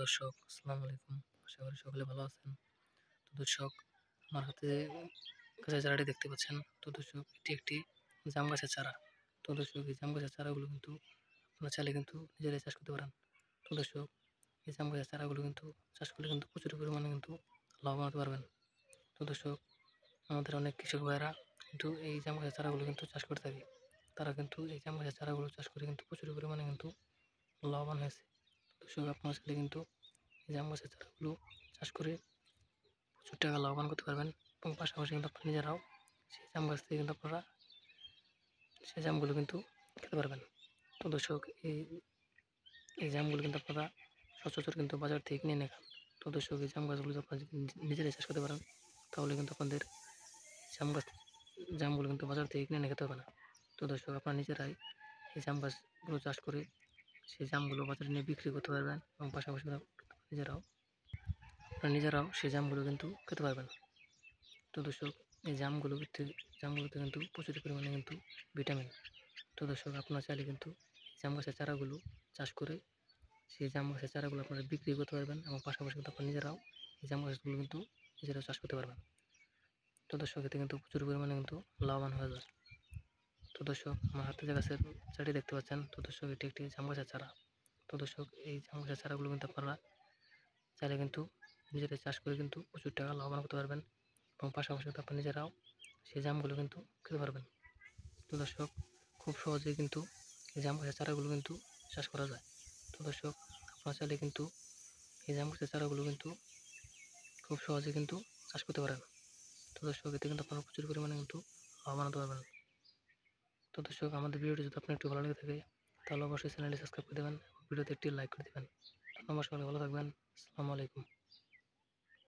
দর্শক, আসসালামু আলাইকুম। আশা করি সকলে ভালো আছেন। তো দর্শক, আমার হাতে যে চারাটি দেখতে পাচ্ছেন, তো দর্শক এটি একটি জাম গাছের চারা। তো দর্শক এই জাম গাছের চারাগুলো কিন্তু আপনারা চাইলে কিন্তু নিজেরাই চাষ করতে পারেন। তো দর্শক এই জাম গাছের চারাগুলো কিন্তু চাষ করলে কিন্তু প্রচুর পরিমাণে কিন্তু লাভবান হতে পারবেন। তো দর্শক আমাদের অনেক কৃষক ভাইয়েরা কিন্তু এই জাম গাছের চারাগুলো কিন্তু চাষ করে থাকে। তারা কিন্তু এই জাম গাছের চারাগুলো চাষ করে কিন্তু প্রচুর পরিমাণে কিন্তু লাভবান হয়েছে। দর্শক আপনারা চাইলে কিন্তু এই জাম গাছের চারাগুলো চাষ করে প্রচুর টাকা লাভবান করতে পারবেন এবং পাশাপাশি কিন্তু আপনারা নিজেরাও সেই জাম গাছ থেকে কিন্তু আপনারা সেই জামগুলো কিন্তু খেতে পারবেন। তো দর্শক এই এই জামগুলো কিন্তু আপনারা সচরাচর কিন্তু বাজার থেকে কিনে এনে খান। তো দর্শক এই জাম গাছগুলো যদি আপনারা যদি নিজেরাই চাষ করতে পারেন তাহলে কিন্তু আপনাদের জাম গাছ জামগুলো কিন্তু বাজার থেকে কিনে এনে খেতে হবে না। তো দর্শক আপনারা নিজেরাই এই জাম গাছগুলো চাষ করে সেই জামগুলো বাজারে নিয়ে বিক্রি করতে পারবেন এবং পাশাপাশি নিজেরাও নিজেরাও সেই জামগুলো কিন্তু খেতে পারবেন। তো দর্শক এই জামগুলোতে কিন্তু প্রচুর পরিমাণে কিন্তু ভিটামিন। তো দর্শক আপনারা চাইলে কিন্তু জাম গাছের চারাগুলো চাষ করে সেই জাম গাছের চারাগুলো আপনারা বিক্রি করতে পারবেন এবং পাশাপাশি কিন্তু আপনারা নিজেরাও এই জাম গাছগুলো কিন্তু নিজেরাও চাষ করতে পারবেন। তো দর্শক এতে কিন্তু প্রচুর পরিমাণে কিন্তু লাভবান হয়ে যায়। তো দর্শক আমার হাতে যে গাছের চারাটি দেখতে পাচ্ছেন, তো দর্শক এটি একটি জাম গাছের চারা। তো দর্শক এই জাম গাছের চারাগুলো কিন্তু আপনারা চাইলে কিন্তু নিজেরাই চাষ করে কিন্তু প্রচুর টাকা লাভবান করতে পারবেন এবং পাশাপাশি কিন্তু আপনারা নিজেরাও সেই জামগুলো কিন্তু খেতে পারবেন। তো দর্শক খুব সহজেই কিন্তু এই জাম গাছের চারাগুলো কিন্তু চাষ করা যায়। তো দর্শক আপনারা চাইলে কিন্তু এই জাম গাছের চারাগুলো কিন্তু খুব সহজে কিন্তু চাষ করতে পারেন। তো দর্শক এতে কিন্তু আপনারা প্রচুর পরিমাণে কিন্তু লাভবান হতে পারবেন। তো দর্শক আমাদের ভিডিওটি যদি আপনার একটু ভালো লেগে থাকে তাহলে অবশ্যই চ্যানেলটি সাবস্ক্রাইব করে দেবেন, ভিডিওতে একটি লাইক করে দেবেন। ধন্যবাদ, সবাই ভালো থাকবেন। আসসালামু আলাইকুম।